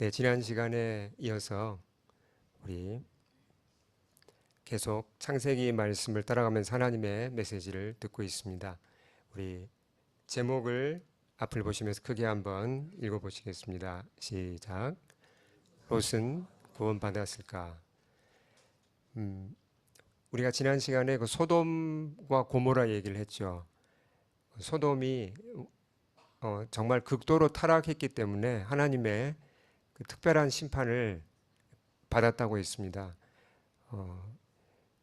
네, 지난 시간에 이어서 우리 계속 창세기 말씀을 따라가면서 하나님의 메시지를 듣고 있습니다. 우리 제목을 앞을 보시면서 크게 한번 읽어보시겠습니다. 시작. 롯은 구원받았을까? 우리가 지난 시간에 그 소돔과 고모라 얘기를 했죠. 소돔이 정말 극도로 타락했기 때문에 하나님의 그 특별한 심판을 받았다고 했습니다.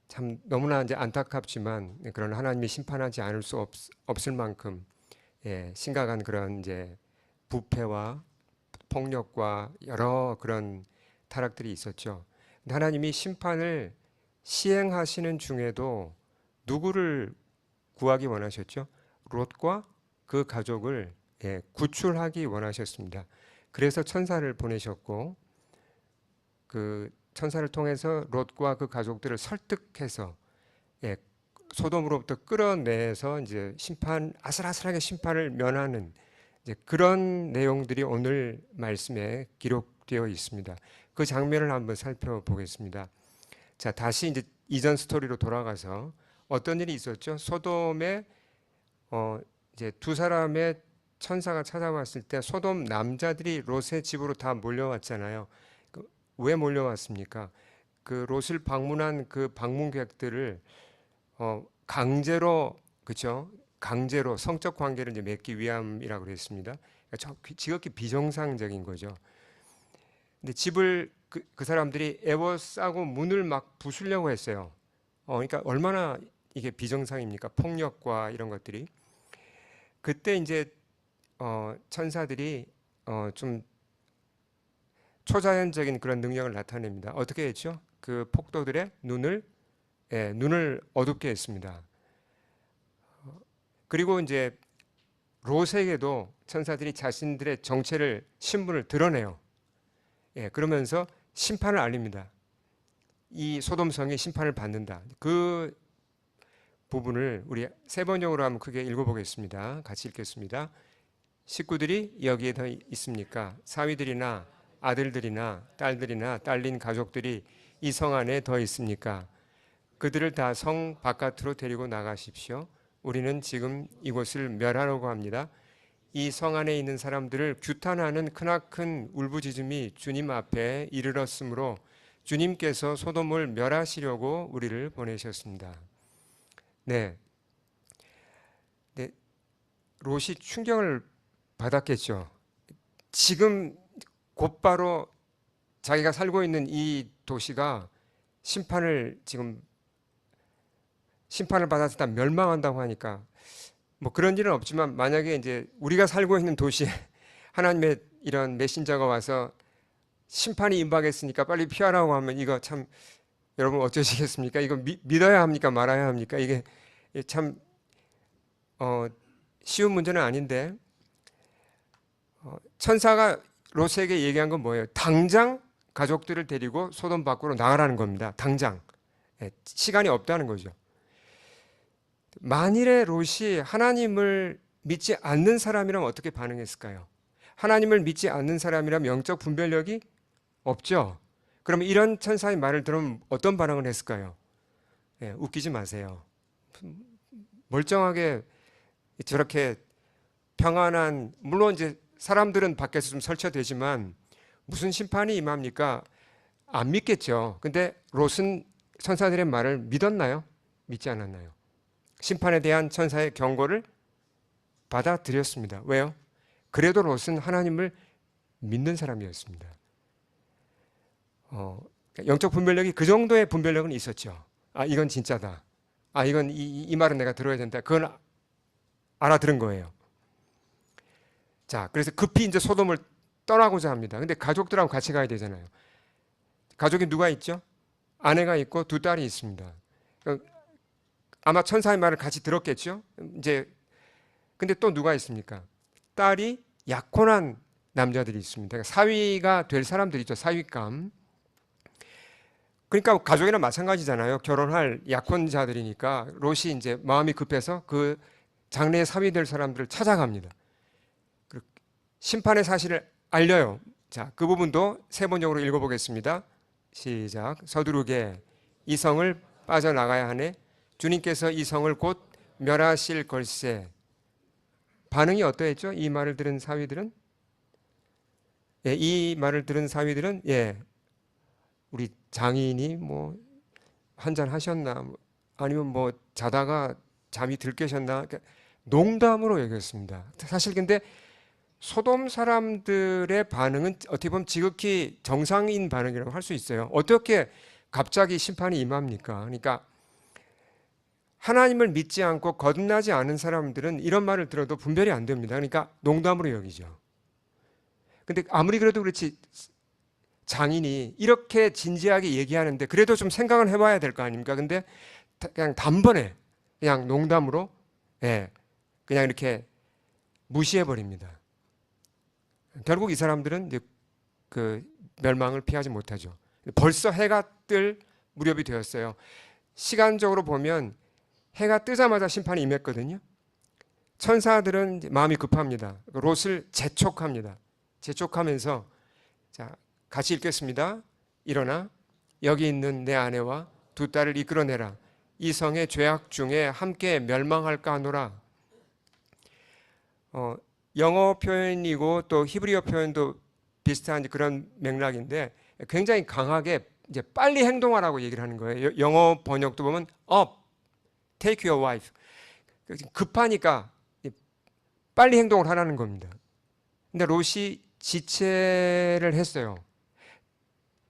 참 너무나 이제 안타깝지만 그런 하나님이 심판하지 않을 수 없을 만큼 심각한 그런 이제 부패와 폭력과 여러 그런 타락들이 있었죠. 근데 하나님이 심판을 시행하시는 중에도 누구를 구하기 원하셨죠? 롯과 그 가족을 구출하기 원하셨습니다. 그래서 천사를 보내셨고 그 천사를 통해서 롯과 그 가족들을 설득해서 소돔으로부터 끌어내서 이제 아슬아슬하게 심판을 면하는 이제 그런 내용들이 오늘 말씀에 기록되어 있습니다. 그 장면을 한번 살펴보겠습니다. 자, 다시 이제 이전 스토리로 돌아가서 어떤 일이 있었죠? 소돔에 이제 두 사람의 천사가 찾아왔을 때 소돔 남자들이 롯의 집으로 다 몰려왔잖아요. 왜 몰려왔습니까? 그 롯을 방문한 그 방문객들을 강제로, 그렇죠? 강제로 성적 관계를 이제 맺기 위함이라고 그랬습니다. 그러니까 지극히 비정상적인 거죠. 근데 집을 그 사람들이 에워싸고 문을 막 부수려고 했어요. 그러니까 얼마나 이게 비정상입니까? 폭력과 이런 것들이. 그때 이제 천사들이 좀 초자연적인 그런 능력을 나타냅니다. 어떻게 했죠? 그 폭도들의 눈을 어둡게 했습니다. 그리고 이제 롯에게도 천사들이 자신들의 정체를 신분을 드러내요. 그러면서 심판을 알립니다. 이 소돔성이 심판을 받는다. 그 부분을 우리 세 번역으로 한번 크게 읽어보겠습니다. 같이 읽겠습니다. 식구들이 여기에 더 있습니까? 사위들이나 아들들이나 딸들이나 딸린 가족들이 이 성 안에 더 있습니까? 그들을 다 성 바깥으로 데리고 나가십시오. 우리는 지금 이곳을 멸하려고 합니다. 이 성 안에 있는 사람들을 규탄하는 크나큰 울부짖음이 주님 앞에 이르렀으므로 주님께서 소돔을 멸하시려고 우리를 보내셨습니다. 네, 롯이 충격을 받았겠죠. 지금 곧바로 자기가 살고 있는 이 도시가 심판을 받았을 때 멸망한다고 하니까 뭐 그런 일은 없지만 만약에 이제 우리가 살고 있는 도시에 하나님의 이런 메신저가 와서 심판이 임박했으니까 빨리 피하라고 하면 이거 참 여러분 어쩌시겠습니까? 이거 믿어야 합니까? 말아야 합니까? 이게 참 쉬운 문제는 아닌데 천사가 롯에게 얘기한 건 뭐예요? 당장 가족들을 데리고 소돔 밖으로 나가라는 겁니다. 당장. 시간이 없다는 거죠. 만일에 롯이 하나님을 믿지 않는 사람이라면 어떻게 반응했을까요? 하나님을 믿지 않는 사람이라면 영적 분별력이 없죠. 그럼 이런 천사의 말을 들으면 어떤 반응을 했을까요? 웃기지 마세요. 멀쩡하게 저렇게 평안한, 물론 이제 사람들은 밖에서 좀 설치되지만 무슨 심판이 임합니까? 안 믿겠죠. 근데 롯은 천사들의 말을 믿었나요? 믿지 않았나요? 심판에 대한 천사의 경고를 받아들였습니다. 왜요? 그래도 롯은 하나님을 믿는 사람이었습니다. 영적 분별력이 그 정도의 분별력은 있었죠. 아, 이건 진짜다. 아, 이건 이 말은 내가 들어야 된다. 그건 알아들은 거예요. 자, 그래서 급히 이제 소돔을 떠나고자 합니다. 근데 가족들하고 같이 가야 되잖아요. 가족이 누가 있죠? 아내가 있고 두 딸이 있습니다. 아마 천사의 말을 같이 들었겠죠? 근데 또 누가 있습니까? 딸이 약혼한 남자들이 있습니다. 그러니까 사위가 될 사람들이 있죠. 사위감. 그러니까 가족이랑 마찬가지잖아요. 결혼할 약혼자들이니까 롯이 이제 마음이 급해서 그 장래의 사위 될 사람들을 찾아갑니다. 심판의 사실을 알려요. 자, 그 부분도 세 번역으로 읽어보겠습니다. 시작. 서두르게 이 성을 빠져나가야 하네. 주님께서 이 성을 곧 멸하실 걸세. 반응이 어떠했죠? 이 말을 들은 사위들은? 예, 이 말을 들은 사위들은 우리 장인이 뭐 한잔 하셨나, 아니면 뭐 자다가 잠이 들깨셨나, 그러니까 농담으로 여겼습니다. 사실 근데 소돔 사람들의 반응은 어떻게 보면 지극히 정상인 반응이라고 할 수 있어요. 어떻게 갑자기 심판이 임합니까? 그러니까 하나님을 믿지 않고 거듭나지 않은 사람들은 이런 말을 들어도 분별이 안 됩니다. 그러니까 농담으로 여기죠. 근데 아무리 그래도 그렇지 장인이 이렇게 진지하게 얘기하는데 그래도 좀 생각을 해봐야 될 거 아닙니까? 근데 그냥 단번에 그냥 농담으로 그냥 이렇게 무시해 버립니다. 결국 이 사람들은 이제 그 멸망을 피하지 못하죠. 벌써 해가 뜰 무렵이 되었어요. 시간적으로 보면 해가 뜨자마자 심판이 임했거든요. 천사들은 마음이 급합니다. 롯을 재촉합니다. 재촉하면서 자, 같이 읽겠습니다. 일어나 여기 있는 내 아내와 두 딸을 이끌어내라. 이 성의 죄악 중에 함께 멸망할까 하노라. 영어 표현이고 또 히브리어 표현도 비슷한 그런 맥락인데 굉장히 강하게 이제 빨리 행동하라고 얘기를 하는 거예요. 영어 번역도 보면 up, take your wife. 급하니까 빨리 행동을 하라는 겁니다. 근데 롯이 지체를 했어요.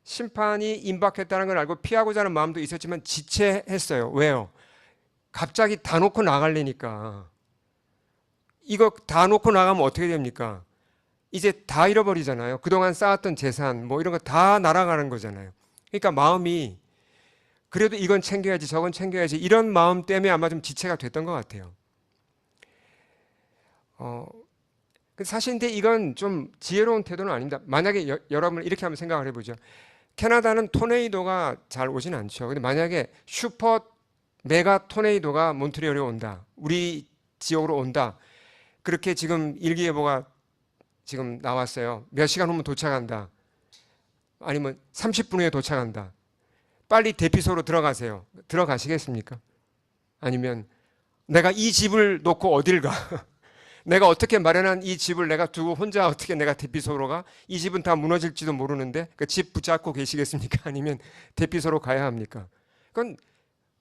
심판이 임박했다는 걸 알고 피하고자 하는 마음도 있었지만 지체했어요. 왜요? 갑자기 다 놓고 나가려니까. 이거 다 놓고 나가면 어떻게 됩니까? 이제 다 잃어버리잖아요. 그동안 쌓았던 재산 뭐 이런 거 다 날아가는 거잖아요. 그러니까 마음이 그래도 이건 챙겨야지 저건 챙겨야지 이런 마음 때문에 아마 좀 지체가 됐던 것 같아요. 사실 근데 이건 좀 지혜로운 태도는 아닙니다. 만약에 여러분 이렇게 한번 생각을 해보죠. 캐나다는 토네이도가 잘 오진 않죠. 근데 만약에 슈퍼 메가 토네이도가 몬트리올에 온다. 우리 지역으로 온다. 그렇게 지금 일기예보가 지금 나왔어요. 몇 시간 후면 도착한다. 아니면 30분 후에 도착한다. 빨리 대피소로 들어가세요. 들어가시겠습니까? 아니면 내가 이 집을 놓고 어딜 가? 내가 어떻게 마련한 이 집을 내가 두고 혼자 어떻게 내가 대피소로 가? 이 집은 다 무너질지도 모르는데 그 집 붙잡고 계시겠습니까? 아니면 대피소로 가야 합니까? 그건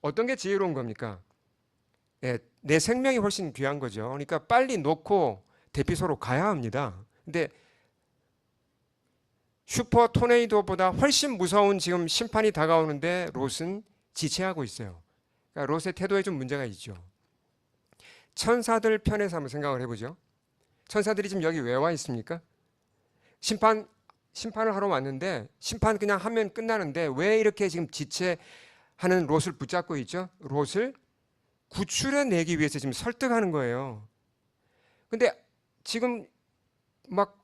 어떤 게 지혜로운 겁니까? 내 생명이 훨씬 귀한 거죠. 그러니까 빨리 놓고 대피소로 가야 합니다. 근데 슈퍼 토네이도보다 훨씬 무서운 지금 심판이 다가오는데 롯은 지체하고 있어요. 그러니까 롯의 태도에 좀 문제가 있죠. 천사들 편에서 한번 생각을 해보죠. 천사들이 지금 여기 왜 와 있습니까? 심판을 하러 왔는데 심판 그냥 하면 끝나는데 왜 이렇게 지금 지체하는 롯을 붙잡고 있죠? 롯을 구출해 내기 위해서 지금 설득하는 거예요. 근데 지금 막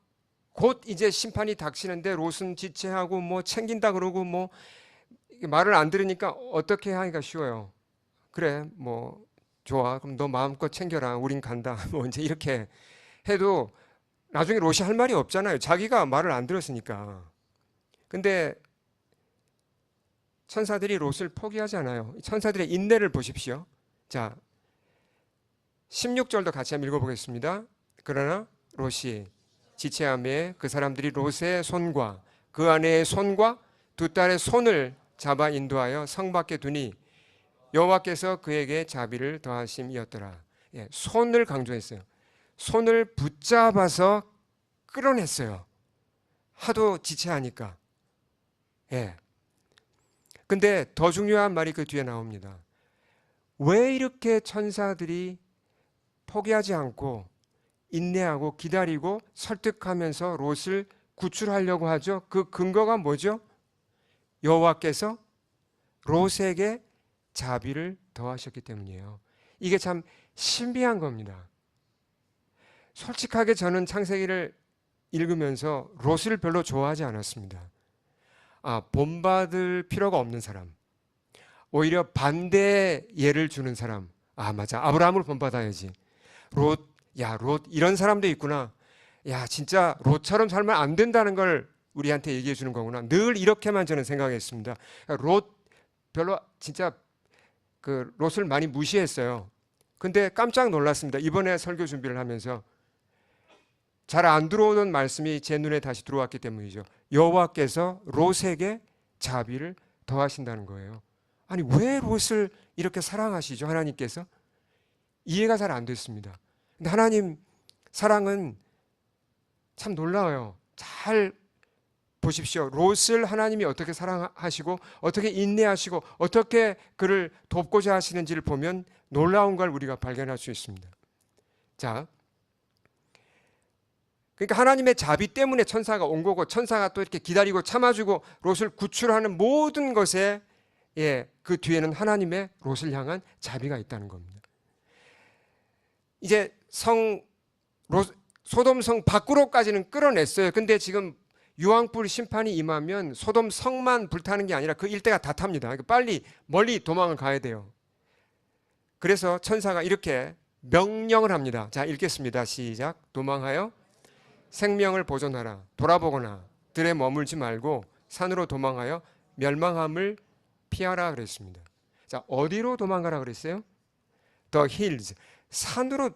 곧 이제 심판이 닥치는데 롯은 지체하고 뭐 챙긴다 그러고 뭐 말을 안 들으니까 어떻게 하기가 쉬워요. 그래 뭐 좋아 그럼 너 마음껏 챙겨라 우린 간다 뭐 이제 이렇게 해도 나중에 롯이 할 말이 없잖아요. 자기가 말을 안 들었으니까. 근데 천사들이 롯을 포기하지 않아요. 천사들의 인내를 보십시오. 자 16절도 같이 한번 읽어보겠습니다. 그러나 롯이 지체함에 그 사람들이 롯의 손과 그 아내의 손과 두 딸의 손을 잡아 인도하여 성 밖에 두니 여호와께서 그에게 자비를 더하심이었더라. 손을 강조했어요. 손을 붙잡아서 끌어냈어요. 하도 지체하니까. 근데 더 중요한 말이 그 뒤에 나옵니다. 왜 이렇게 천사들이 포기하지 않고 인내하고 기다리고 설득하면서 롯을 구출하려고 하죠? 그 근거가 뭐죠? 여호와께서 롯에게 자비를 더하셨기 때문이에요. 이게 참 신비한 겁니다. 솔직하게 저는 창세기를 읽으면서 롯을 별로 좋아하지 않았습니다. 본받을 필요가 없는 사람, 오히려 반대 예를 주는 사람. 맞아, 아브라함을 본받아야지. 롯 이런 사람도 있구나. 야, 진짜 롯처럼 살면 안 된다는 걸 우리한테 얘기해 주는 거구나. 늘 이렇게만 저는 생각했습니다. 롯 별로 진짜 그 롯을 많이 무시했어요. 근데 깜짝 놀랐습니다. 이번에 설교 준비를 하면서 잘 안 들어오는 말씀이 제 눈에 다시 들어왔기 때문이죠. 여호와께서 롯에게 자비를 더하신다는 거예요. 아니, 왜 롯을 이렇게 사랑하시죠? 하나님께서? 이해가 잘 안 됐습니다. 근데 하나님 사랑은 참 놀라워요. 잘 보십시오. 롯을 하나님이 어떻게 사랑하시고 어떻게 인내하시고 어떻게 그를 돕고자 하시는지를 보면 놀라운 걸 우리가 발견할 수 있습니다. 자, 그러니까 하나님의 자비 때문에 천사가 온 거고, 천사가 또 이렇게 기다리고 참아주고 롯을 구출하는 모든 것에, 그 뒤에는 하나님의 롯을 향한 자비가 있다는 겁니다. 이제 소돔 성 밖으로까지는 끌어냈어요. 근데 지금 유황불 심판이 임하면 소돔 성만 불타는 게 아니라 그 일대가 다 탑니다. 그러니까 빨리 멀리 도망을 가야 돼요. 그래서 천사가 이렇게 명령을 합니다. 자, 읽겠습니다. 시작. 도망하여 생명을 보존하라. 돌아보거나 들에 머물지 말고 산으로 도망하여 멸망함을 피하라 그랬습니다. 자, 어디로 도망가라 그랬어요? The hills. 산으로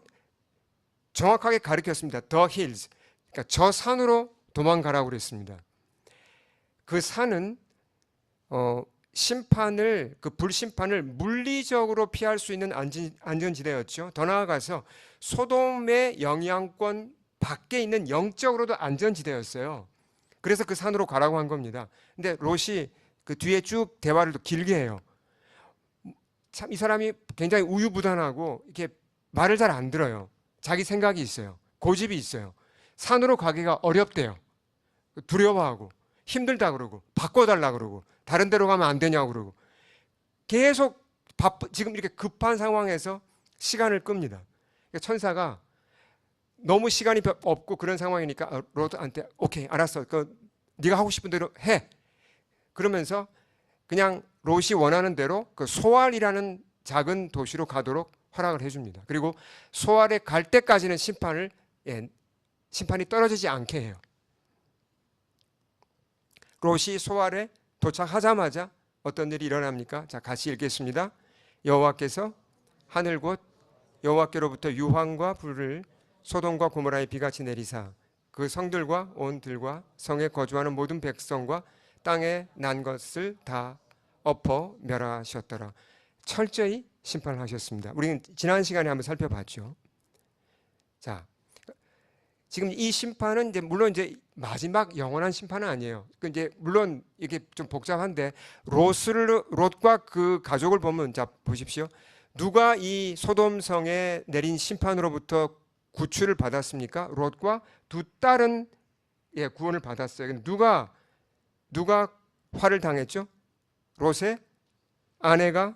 정확하게 가리켰습니다. The hills. 그러니까 저 산으로 도망가라고 그랬습니다. 그 산은 심판을, 그 불심판을 물리적으로 피할 수 있는 안전지대였죠. 더 나아가서 소돔의 영향권 밖에 있는 영적으로도 안전지대였어요. 그래서 그 산으로 가라고 한 겁니다. 근데 롯이 그 뒤에 쭉 대화를 또 길게 해요. 참 이 사람이 굉장히 우유부단하고 이렇게 말을 잘 안 들어요. 자기 생각이 있어요. 고집이 있어요. 산으로 가기가 어렵대요. 두려워하고 힘들다 그러고 바꿔달라 그러고 다른 데로 가면 안 되냐고 그러고 계속 지금 이렇게 급한 상황에서 시간을 끕니다. 천사가 너무 시간이 없고 그런 상황이니까 롯한테 오케이 알았어. 네가 하고 싶은 대로 해. 그러면서 그냥 롯이 원하는 대로 그 소알이라는 작은 도시로 가도록 허락을 해줍니다. 그리고 소알에 갈 때까지는 심판이 떨어지지 않게 해요. 롯이 소알에 도착하자마자 어떤 일이 일어납니까? 자, 같이 읽겠습니다. 여호와께서 하늘 곧 여호와께로부터 유황과 불을 소돔과 고모라에 비같이 내리사 그 성들과 온 들과 성에 거주하는 모든 백성과 땅에 난 것을 다 엎어 멸하셨더라. 철저히 심판을 하셨습니다. 우리는 지난 시간에 한번 살펴봤죠. 자, 지금 이 심판은 물론 마지막 영원한 심판은 아니에요. 물론 이게 좀 복잡한데 롯과 그 가족을 보면 자 보십시오. 누가 이 소돔성에 내린 심판으로부터 구출을 받았습니까? 롯과 두 딸은 구원을 받았어요. 누가 화를 당했죠? 롯의 아내가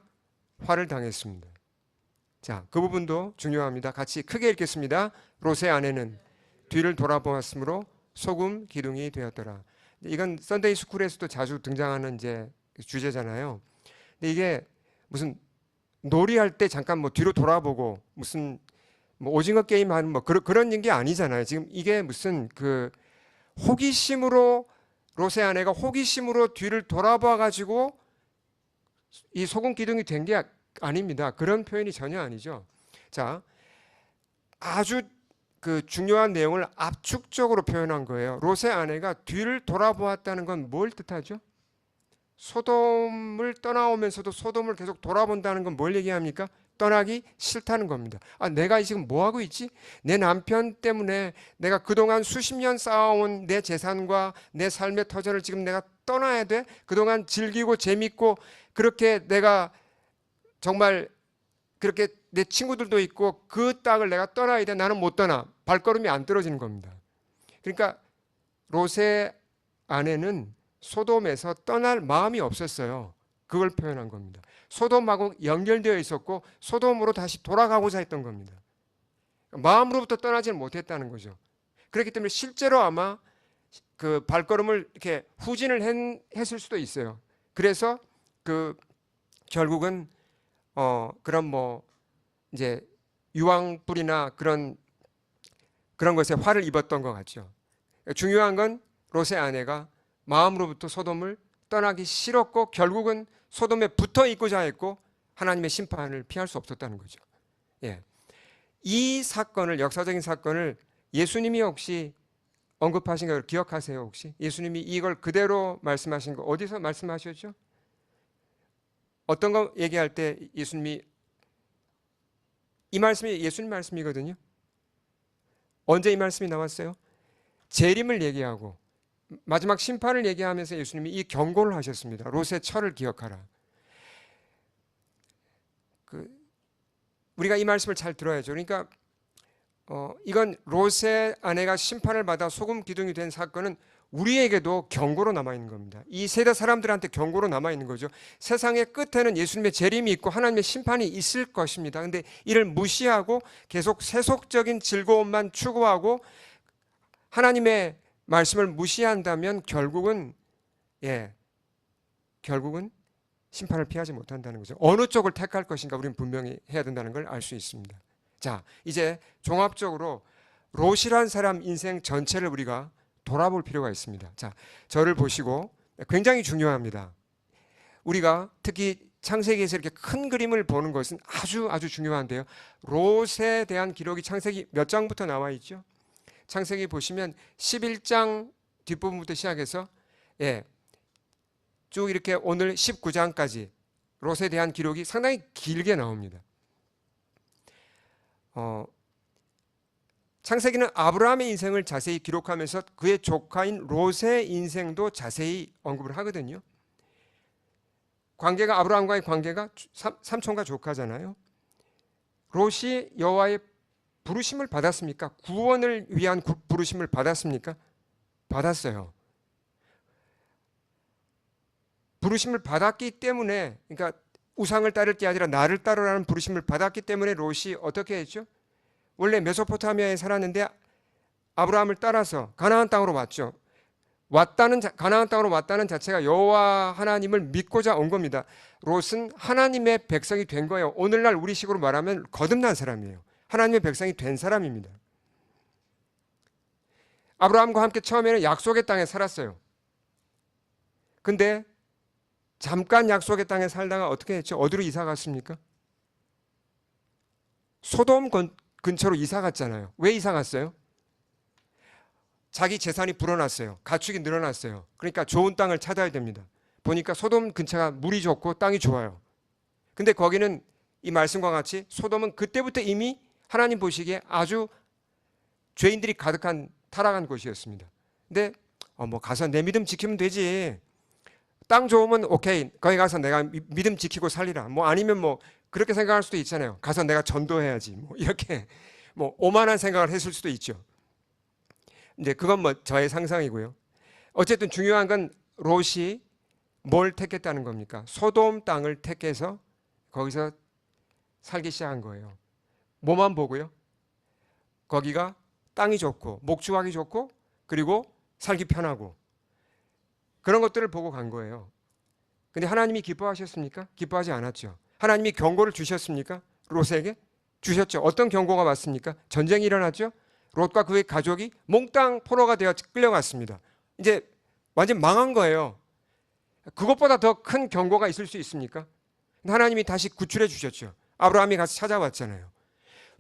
화를 당했습니다. 자, 그 부분도 중요합니다. 같이 크게 읽겠습니다. 롯의 아내는 뒤를 돌아보았으므로 소금 기둥이 되었더라. 이건 썬데이 스쿨에서도 자주 등장하는 주제잖아요. 근데 이게 무슨 놀이할 때 잠깐 뒤로 돌아보고 무슨 오징어 게임 하는 그런 게 아니잖아요. 지금 이게 무슨 호기심으로 롯의 아내가 호기심으로 뒤를 돌아봐 가지고 이 소금 기둥이 된 게 아닙니다. 그런 표현이 전혀 아니죠. 자, 아주 중요한 내용을 압축적으로 표현한 거예요. 롯의 아내가 뒤를 돌아보았다는 건 뭘 뜻하죠? 소돔을 떠나오면서도 소돔을 계속 돌아본다는 건 뭘 얘기합니까? 떠나기 싫다는 겁니다. 내가 지금 뭐 하고 있지? 내 남편 때문에 내가 그동안 수십 년 쌓아온 내 재산과 내 삶의 터전을 지금 내가 떠나야 돼? 그동안 즐기고 재밌고 그렇게 내가 정말 그렇게 내 친구들도 있고 그 땅을 내가 떠나야 돼. 나는 못 떠나. 발걸음이 안 떨어지는 겁니다. 그러니까 롯의 아내는 소돔에서 떠날 마음이 없었어요. 그걸 표현한 겁니다. 소돔하고 연결되어 있었고 소돔으로 다시 돌아가고자 했던 겁니다. 마음으로부터 떠나지는 못했다는 거죠. 그렇기 때문에 실제로 아마 그 발걸음을 이렇게 후진을 했을 수도 있어요. 그래서 결국은 그런 유황불이나 그런 그런 것에 화를 입었던 것 같죠. 중요한 건 롯의 아내가 마음으로부터 소돔을 떠나기 싫었고 결국은 소돔에 붙어 있고자 했고 하나님의 심판을 피할 수 없었다는 거죠. 예. 이 사건을, 역사적인 사건을 예수님이 혹시 언급하신 걸 기억하세요? 혹시 예수님이 이걸 그대로 말씀하신 거 어디서 말씀하셨죠? 어떤 거 얘기할 때 예수님이, 이 말씀이 예수님 말씀이거든요. 언제 이 말씀이 나왔어요? 재림을 얘기하고 마지막 심판을 얘기하면서 예수님이 이 경고를 하셨습니다. 롯의 철을 기억하라. 우리가 이 말씀을 잘 들어야죠. 그러니까 이건 롯의 아내가 심판을 받아 소금 기둥이 된 사건은 우리에게도 경고로 남아있는 겁니다. 이 세대 사람들한테 경고로 남아있는 거죠. 세상의 끝에는 예수님의 재림이 있고 하나님의 심판이 있을 것입니다. 그런데 이를 무시하고 계속 세속적인 즐거움만 추구하고 하나님의 말씀을 무시한다면 결국은 심판을 피하지 못한다는 거죠. 어느 쪽을 택할 것인가 우리는 분명히 해야 된다는 걸 알 수 있습니다. 자, 이제 종합적으로 롯이란 사람 인생 전체를 우리가 돌아볼 필요가 있습니다. 자, 저를 보시고 굉장히 중요합니다. 우리가 특히 창세기에서 이렇게 큰 그림을 보는 것은 아주 중요한데요. 롯에 대한 기록이 창세기 몇 장부터 나와 있죠? 창세기 보시면 11장 뒷부분부터 시작해서 쭉 이렇게 오늘 19장까지 롯에 대한 기록이 상당히 길게 나옵니다. 창세기는 아브라함의 인생을 자세히 기록하면서 그의 조카인 롯의 인생도 자세히 언급을 하거든요. 관계가, 아브라함과의 관계가 삼촌과 조카잖아요. 롯이 여호와의 부르심을 받았습니까? 구원을 위한 부르심을 받았습니까? 받았어요. 부르심을 받았기 때문에, 그러니까 우상을 따를 게 아니라 나를 따르라는 부르심을 받았기 때문에 롯이 어떻게 했죠? 원래 메소포타미아에 살았는데 아브라함을 따라서 가나안 땅으로 왔죠. 가나안 땅으로 왔다는 자체가 여호와 하나님을 믿고자 온 겁니다. 롯은 하나님의 백성이 된 거예요. 오늘날 우리식으로 말하면 거듭난 사람이에요. 하나님의 백성이 된 사람입니다. 아브라함과 함께 처음에는 약속의 땅에 살았어요. 근데 잠깐 약속의 땅에 살다가 어떻게 했죠? 어디로 이사 갔습니까? 소돔 근처로 이사 갔잖아요. 왜 이사 갔어요? 자기 재산이 불어났어요. 가축이 늘어났어요. 그러니까 좋은 땅을 찾아야 됩니다. 보니까 소돔 근처가 물이 좋고 땅이 좋아요. 근데 거기는 이 말씀과 같이 소돔은 그때부터 이미 하나님 보시기에 아주 죄인들이 가득한 타락한 곳이었습니다. 근데 뭐 가서 내 믿음 지키면 되지. 땅 좋으면 오케이. 거기 가서 내가 믿음 지키고 살리라. 뭐 아니면 뭐 그렇게 생각할 수도 있잖아요. 가서 내가 전도해야지. 뭐 이렇게 뭐 오만한 생각을 했을 수도 있죠. 이제 그건 뭐 저의 상상이고요. 어쨌든 중요한 건 롯이 뭘 택했다는 겁니까? 소돔 땅을 택해서 거기서 살기 시작한 거예요. 뭐만 보고요? 거기가 땅이 좋고 목축하기 좋고 그리고 살기 편하고 그런 것들을 보고 간 거예요. 근데 하나님이 기뻐하셨습니까? 기뻐하지 않았죠. 하나님이 경고를 주셨습니까? 롯에게? 주셨죠. 어떤 경고가 왔습니까? 전쟁이 일어났죠. 롯과 그의 가족이 몽땅 포로가 되어 끌려갔습니다. 이제 완전 망한 거예요. 그것보다 더 큰 경고가 있을 수 있습니까? 하나님이 다시 구출해 주셨죠. 아브라함이 가서 찾아왔잖아요.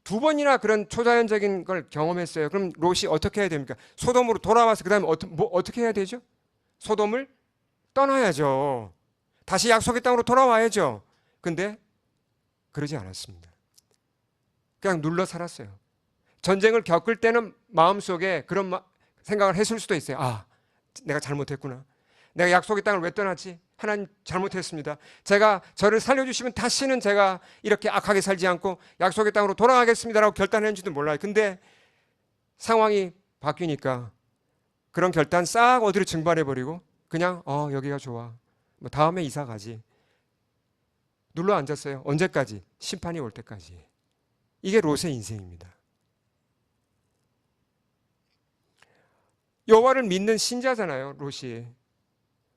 두 번이나 그런 초자연적인 걸 경험했어요. 그럼 롯이 어떻게 해야 됩니까? 소돔으로 돌아와서 그 다음에 어떻게 해야 되죠? 소돔을 떠나야죠. 다시 약속의 땅으로 돌아와야죠. 근데 그러지 않았습니다. 그냥 눌러 살았어요. 전쟁을 겪을 때는 마음속에 그런 생각을 했을 수도 있어요. 아, 내가 잘못했구나. 내가 약속의 땅을 왜 떠났지? 하나님 잘못했습니다. 제가 저를 살려주시면 다시는 제가 이렇게 악하게 살지 않고 약속의 땅으로 돌아가겠습니다라고 결단했는지도 몰라요. 근데 상황이 바뀌니까 그런 결단 싹 어디로 증발해버리고 그냥 여기가 좋아. 뭐 다음에 이사 가지. 눌러 앉았어요. 언제까지? 심판이 올 때까지. 이게 롯의 인생입니다. 여호와를 믿는 신자잖아요, 롯이.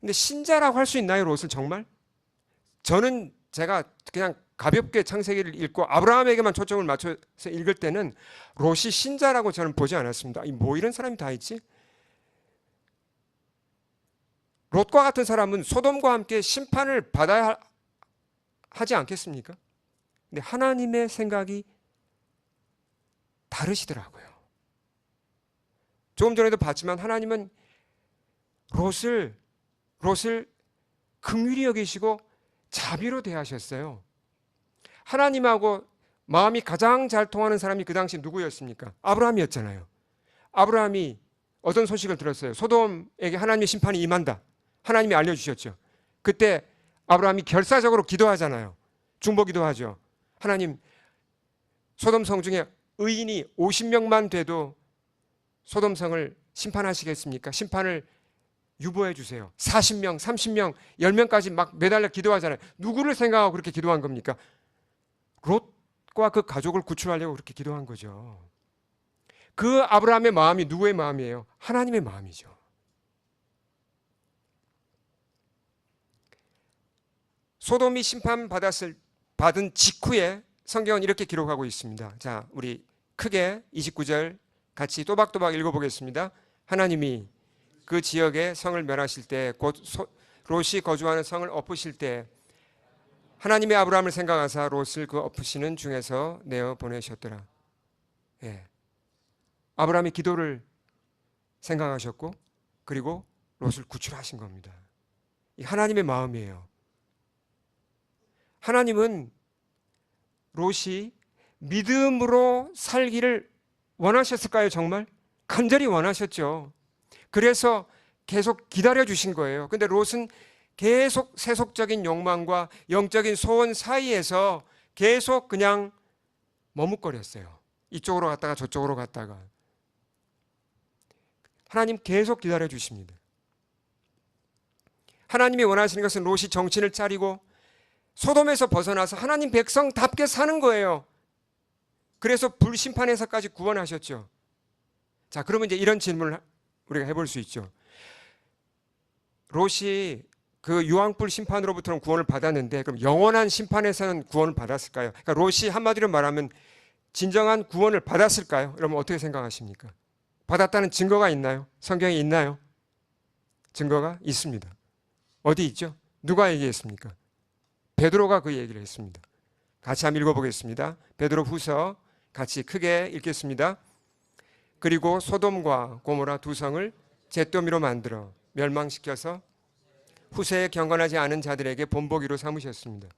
근데 신자라고 할 수 있나요, 롯을 정말? 저는 제가 그냥 가볍게 창세기를 읽고 아브라함에게만 초점을 맞춰서 읽을 때는 롯이 신자라고 저는 보지 않았습니다. 뭐 이런 사람이 다 있지? 롯과 같은 사람은 소돔과 함께 심판을 받아야 하지 않겠습니까? 근데 하나님의 생각이 다르시더라고요. 조금 전에도 봤지만 하나님은 롯을 긍휼히 여기시고 자비로 대하셨어요. 하나님하고 마음이 가장 잘 통하는 사람이 그 당시 누구였습니까? 아브라함이었잖아요. 아브라함이 어떤 소식을 들었어요? 소돔에게 하나님의 심판이 임한다. 하나님이 알려주셨죠. 그때 아브라함이 결사적으로 기도하잖아요. 중보기도 하죠. 하나님, 소돔 성 중에 의인이 50명만 돼도 소돔 성을 심판하시겠습니까? 심판을 유보해 주세요. 40명, 30명, 10명까지 막 매달려 기도하잖아요. 누구를 생각하고 그렇게 기도한 겁니까? 롯과 그 가족을 구출하려고 그렇게 기도한 거죠. 그 아브라함의 마음이 누구의 마음이에요? 하나님의 마음이죠. 소돔이 심판받은 직후에 성경은 이렇게 기록하고 있습니다. 자, 우리 크게 29절 같이 또박또박 읽어보겠습니다. 하나님이 그 지역에 성을 멸하실 때, 곧 롯이 거주하는 성을 엎으실 때 하나님의 아브라함을 생각하사 롯을 그 엎으시는 중에서 내어 보내셨더라. 예. 아브라함이 기도를 생각하셨고 그리고 롯을 구출하신 겁니다. 이 하나님의 마음이에요. 하나님은 롯이 믿음으로 살기를 원하셨을까요? 정말? 간절히 원하셨죠. 그래서 계속 기다려 주신 거예요. 근데 롯은 계속 세속적인 욕망과 영적인 소원 사이에서 계속 그냥 머뭇거렸어요. 이쪽으로 갔다가 저쪽으로 갔다가. 하나님 계속 기다려 주십니다. 하나님이 원하시는 것은 롯이 정신을 차리고 소돔에서 벗어나서 하나님 백성답게 사는 거예요. 그래서 불심판에서까지 구원하셨죠. 자, 그러면 이제 이런 질문을 우리가 해볼 수 있죠. 롯이 그 유황불 심판으로부터는 구원을 받았는데 그럼 영원한 심판에서는 구원을 받았을까요? 그러니까 롯이 한마디로 말하면 진정한 구원을 받았을까요? 여러분 어떻게 생각하십니까? 받았다는 증거가 있나요? 성경에 있나요? 증거가 있습니다. 어디 있죠? 누가 얘기했습니까? 베드로가 그 얘기를 했습니다. 같이 한번 읽어보겠습니다. 베드로 후서 같이 크게 읽겠습니다. 그리고 소돔과 고모라 두 성을 잿더미로 만들어 멸망시켜서 후세에 경건하지 않은 자들에게 본보기로 삼으셨습니다.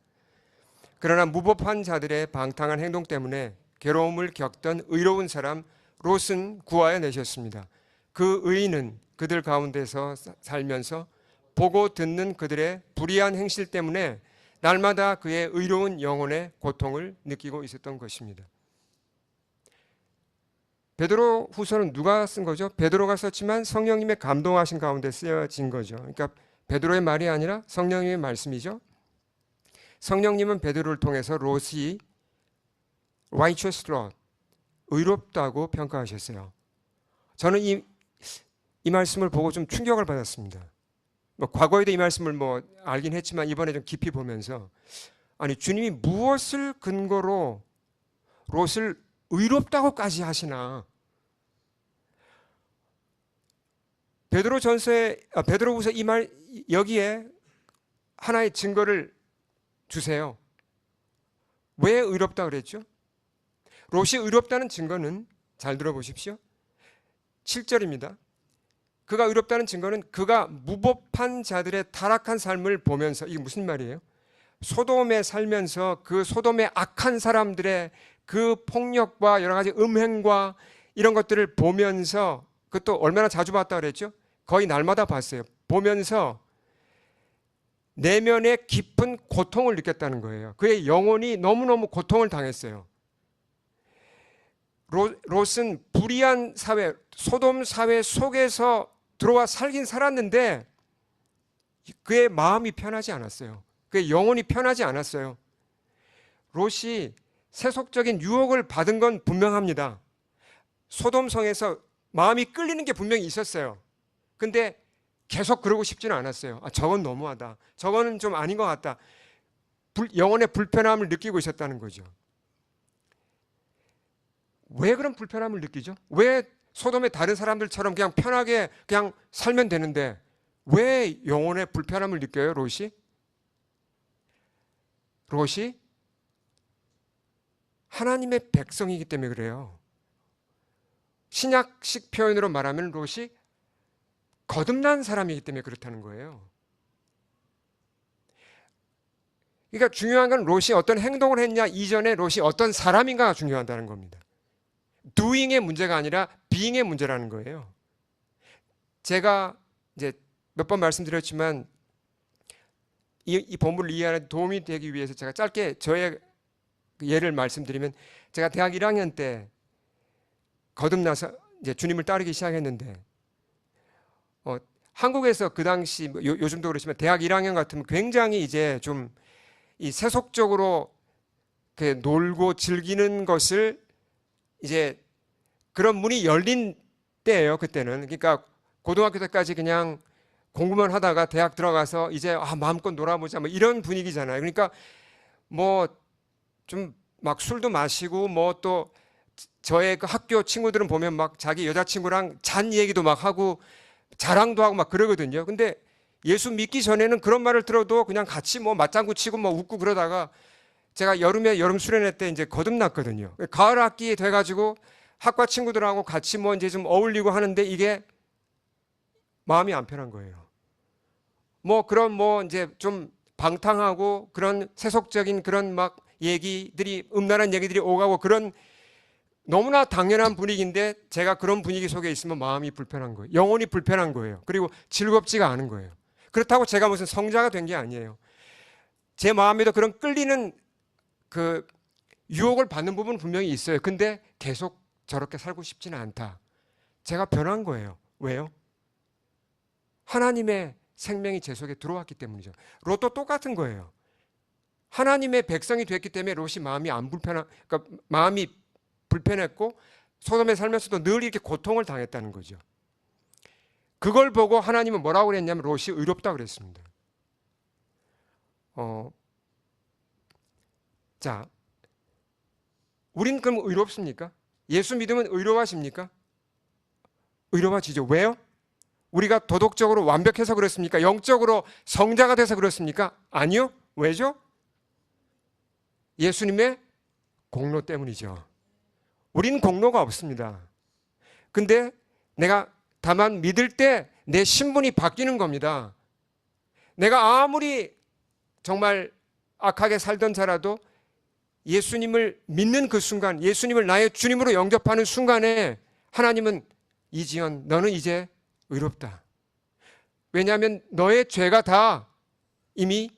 그러나 무법한 자들의 방탕한 행동 때문에 괴로움을 겪던 의로운 사람 롯은 구하여 내셨습니다. 그 의인은 그들 가운데서 살면서 보고 듣는 그들의 불의한 행실 때문에 날마다 그의 의로운 영혼의 고통을 느끼고 있었던 것입니다. 베드로 후서는 누가 쓴 거죠? 베드로가 썼지만 성령님의 감동하신 가운데 쓰여진 거죠. 그러니까 베드로의 말이 아니라 성령님의 말씀이죠. 성령님은 베드로를 통해서 롯이 righteous Lot, 의롭다고 평가하셨어요. 저는 이 말씀을 보고 좀 충격을 받았습니다. 과거에도 이 말씀을 알긴 했지만 이번에 좀 깊이 보면서 아니 주님이 무엇을 근거로 롯을 의롭다고까지 하시나? 베드로후서 이 말 여기에 하나의 증거를 주세요. 왜 의롭다 그랬죠? 롯이 의롭다는 증거는 잘 들어보십시오. 7절입니다. 그가 의롭다는 증거는 그가 무법한 자들의 타락한 삶을 보면서, 이게 무슨 말이에요? 소돔에 살면서 그 소돔의 악한 사람들의 그 폭력과 여러 가지 음행과 이런 것들을 보면서, 그것도 얼마나 자주 봤다 그랬죠? 거의 날마다 봤어요. 보면서 내면에 깊은 고통을 느꼈다는 거예요. 그의 영혼이 너무너무 고통을 당했어요. 롯은 불의한 사회, 소돔 사회 속에서 들어와 살긴 살았는데 그의 마음이 편하지 않았어요. 그의 영혼이 편하지 않았어요. 롯이 세속적인 유혹을 받은 건 분명합니다. 소돔 성에서 마음이 끌리는 게 분명히 있었어요. 근데 계속 그러고 싶지는 않았어요. 저건 너무하다. 저거는 좀 아닌 것 같다. 영혼의 불편함을 느끼고 있었다는 거죠. 왜 그런 불편함을 느끼죠? 왜 소돔의 다른 사람들처럼 그냥 편하게 그냥 살면 되는데 왜 영혼의 불편함을 느껴요, 롯이? 롯이 하나님의 백성이기 때문에 그래요. 신약식 표현으로 말하면 롯이 거듭난 사람이기 때문에 그렇다는 거예요. 그러니까 중요한 건 롯이 어떤 행동을 했냐 이전에 롯이 어떤 사람인가가 중요하다는 겁니다. doing의 문제가 아니라 being의 문제라는 거예요. 제가 이제 몇 번 말씀드렸지만 이 본문을 이해하는 데 도움이 되기 위해서 제가 짧게 저의 예를 말씀드리면 제가 대학 1학년 때 거듭나서 이제 주님을 따르기 시작했는데 한국에서 그 당시 요즘도 그렇지만 대학 1학년 같으면 굉장히 이제 좀 이 세속적으로 놀고 즐기는 것을 이제 그런 문이 열린 때예요. 그때는. 그러니까 고등학교 때까지 그냥 공부만 하다가 대학 들어가서 이제 마음껏 놀아보자 뭐 이런 분위기잖아요. 그러니까 뭐 좀 막 술도 마시고 뭐 또 저의 그 학교 친구들은 보면 막 자기 여자친구랑 잔 얘기도 막 하고 자랑도 하고 막 그러거든요. 근데 예수 믿기 전에는 그런 말을 들어도 그냥 같이 뭐 맞장구 치고 뭐 웃고 그러다가 제가 여름에 여름 수련회 때 이제 거듭났거든요. 가을 학기 돼가지고 학과 친구들하고 같이 뭐 이제 좀 어울리고 하는데 이게 마음이 안 편한 거예요. 뭐 그런 뭐 이제 좀 방탕하고 그런 세속적인 그런 막 얘기들이 음란한 얘기들이 오가고 그런 너무나 당연한 분위기인데 제가 그런 분위기 속에 있으면 마음이 불편한 거예요. 영혼이 불편한 거예요. 그리고 즐겁지가 않은 거예요. 그렇다고 제가 무슨 성자가 된 게 아니에요. 제 마음에도 그런 끌리는 그 유혹을 받는 부분은 분명히 있어요. 근데 계속 저렇게 살고 싶지는 않다. 제가 변한 거예요. 왜요? 하나님의 생명이 제 속에 들어왔기 때문이죠. 롯도 똑같은 거예요. 하나님의 백성이 됐기 때문에 롯이 그러니까 마음이 불편했고 소돔에 살면서도 늘 이렇게 고통을 당했다는 거죠. 그걸 보고 하나님은 뭐라고 그랬냐면 롯이 의롭다 그랬습니다. 자, 우린 그럼 의롭습니까? 예수 믿으면 의로워집니까? 의로워지죠. 왜요? 우리가 도덕적으로 완벽해서 그렇습니까? 영적으로 성자가 돼서 그렇습니까? 아니요. 왜죠? 예수님의 공로 때문이죠. 우린 공로가 없습니다. 근데 내가 다만 믿을 때 내 신분이 바뀌는 겁니다. 내가 아무리 정말 악하게 살던 자라도 예수님을 믿는 그 순간, 예수님을 나의 주님으로 영접하는 순간에 하나님은 이지연, 너는 이제 의롭다. 왜냐하면 너의 죄가 다 이미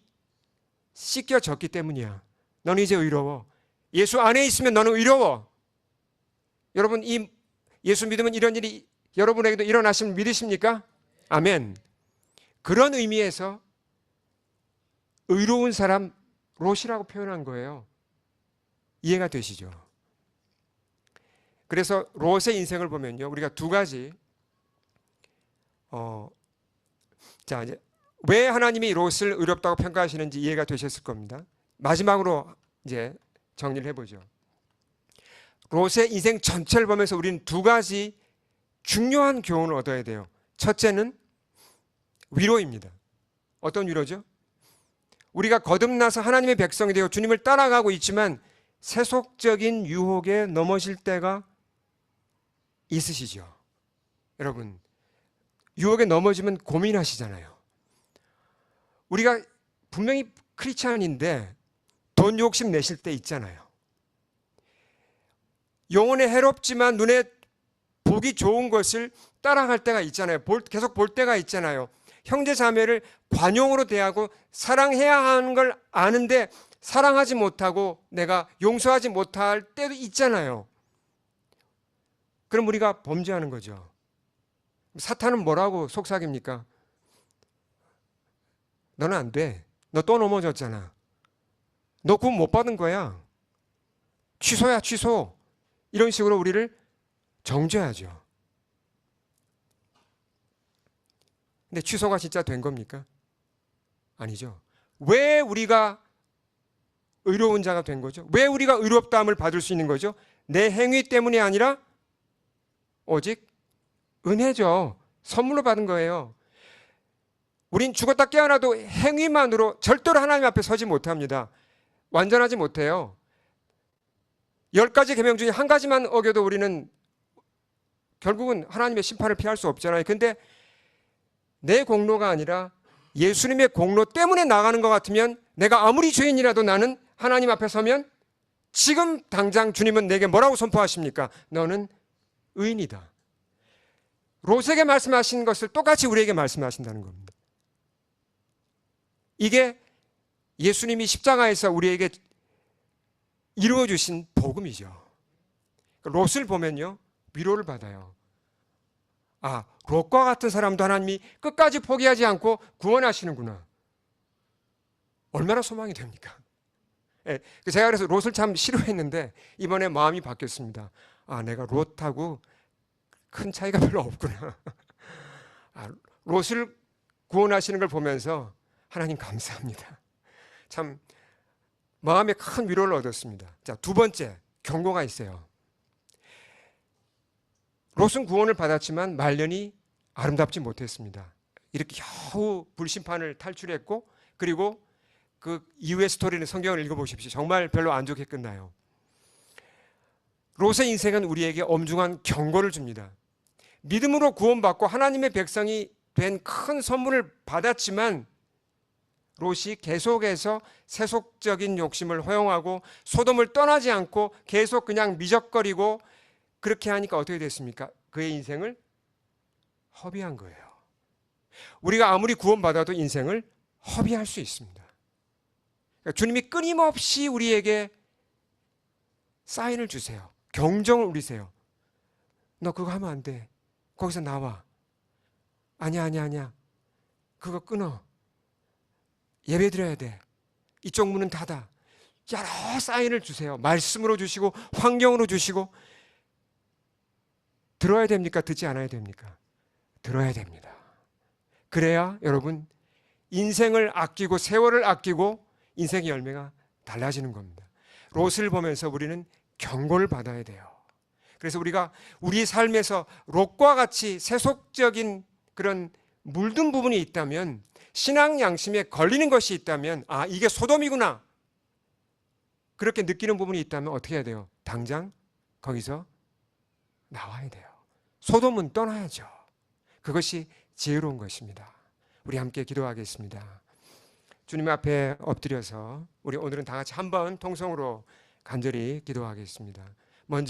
씻겨졌기 때문이야. 너는 이제 의로워. 예수 안에 있으면 너는 의로워. 여러분, 이 예수 믿으면 이런 일이 여러분에게도 일어나심을 믿으십니까? 아멘. 그런 의미에서 의로운 사람 롯이라고 표현한 거예요. 이해가 되시죠? 그래서 롯의 인생을 보면요, 우리가 두 가지 자, 이제 왜 하나님이 롯을 의롭다고 평가하시는지 이해가 되셨을 겁니다. 마지막으로 이제 정리를 해보죠. 롯의 인생 전체를 보면서 우리는 두 가지 중요한 교훈을 얻어야 돼요. 첫째는 위로입니다. 어떤 위로죠? 우리가 거듭나서 하나님의 백성이 되어 주님을 따라가고 있지만 세속적인 유혹에 넘어질 때가 있으시죠. 여러분, 유혹에 넘어지면 고민하시잖아요. 우리가 분명히 크리스찬인데 돈 욕심 내실 때 있잖아요. 영혼에 해롭지만 눈에 보기 좋은 것을 따라갈 때가 있잖아요. 계속 볼 때가 있잖아요. 형제 자매를 관용으로 대하고 사랑해야 하는 걸 아는데 사랑하지 못하고 내가 용서하지 못할 때도 있잖아요. 그럼 우리가 범죄하는 거죠. 사탄은 뭐라고 속삭입니까? 너는 안 돼. 너 또 넘어졌잖아. 너 구원 못 받은 거야. 취소야, 취소. 이런 식으로 우리를 정죄하죠. 근데 취소가 진짜 된 겁니까? 아니죠. 왜 우리가 의로운 자가 된 거죠. 왜 우리가 의롭다함을 받을 수 있는 거죠? 내 행위 때문이 아니라 오직 은혜죠. 선물로 받은 거예요. 우린 죽었다 깨어나도 행위만으로 절대로 하나님 앞에 서지 못합니다. 완전하지 못해요. 10가지 계명 중에 한 가지만 어겨도 우리는 결국은 하나님의 심판을 피할 수 없잖아요. 근데 내 공로가 아니라 예수님의 공로 때문에 나가는 것 같으면 내가 아무리 죄인이라도 나는 하나님 앞에 서면 지금 당장 주님은 내게 뭐라고 선포하십니까? 너는 의인이다. 롯에게 말씀하신 것을 똑같이 우리에게 말씀하신다는 겁니다. 이게 예수님이 십자가에서 우리에게 이루어 주신 복음이죠. 롯을 보면요, 위로를 받아요. 아, 롯과 같은 사람도 하나님이 끝까지 포기하지 않고 구원하시는구나. 얼마나 소망이 됩니까? 제가 그래서 롯을 참 싫어했는데 이번에 마음이 바뀌었습니다. 아, 내가 롯하고 큰 차이가 별로 없구나. 아, 롯을 구원하시는 걸 보면서 하나님 감사합니다. 참 마음에 큰 위로를 얻었습니다. 자, 두 번째 경고가 있어요. 롯은 구원을 받았지만 말년이 아름답지 못했습니다. 이렇게 겨우 불심판을 탈출했고, 그리고 그 이후의 스토리는 성경을 읽어보십시오. 정말 별로 안 좋게 끝나요. 롯의 인생은 우리에게 엄중한 경고를 줍니다. 믿음으로 구원받고 하나님의 백성이 된 큰 선물을 받았지만 롯이 계속해서 세속적인 욕심을 허용하고 소돔을 떠나지 않고 계속 그냥 미적거리고 그렇게 하니까 어떻게 됐습니까? 그의 인생을 허비한 거예요. 우리가 아무리 구원받아도 인생을 허비할 수 있습니다. 그러니까 주님이 끊임없이 우리에게 사인을 주세요. 경종을 울리세요. 너 그거 하면 안 돼. 거기서 나와. 아니야. 그거 끊어. 예배 드려야 돼. 이쪽 문은 닫아. 여러 사인을 주세요. 말씀으로 주시고 환경으로 주시고. 들어야 됩니까? 듣지 않아야 됩니까? 들어야 됩니다. 그래야 여러분 인생을 아끼고 세월을 아끼고 인생의 열매가 달라지는 겁니다. 롯을 보면서 우리는 경고를 받아야 돼요. 그래서 우리가 우리 삶에서 롯과 같이 세속적인 그런 물든 부분이 있다면, 신앙 양심에 걸리는 것이 있다면, 아, 이게 소돔이구나, 그렇게 느끼는 부분이 있다면 어떻게 해야 돼요? 당장 거기서 나와야 돼요. 소돔은 떠나야죠. 그것이 지혜로운 것입니다. 우리 함께 기도하겠습니다. 주님 앞에 엎드려서 우리 오늘은 다 같이 한번 통성으로 간절히 기도하겠습니다. 먼저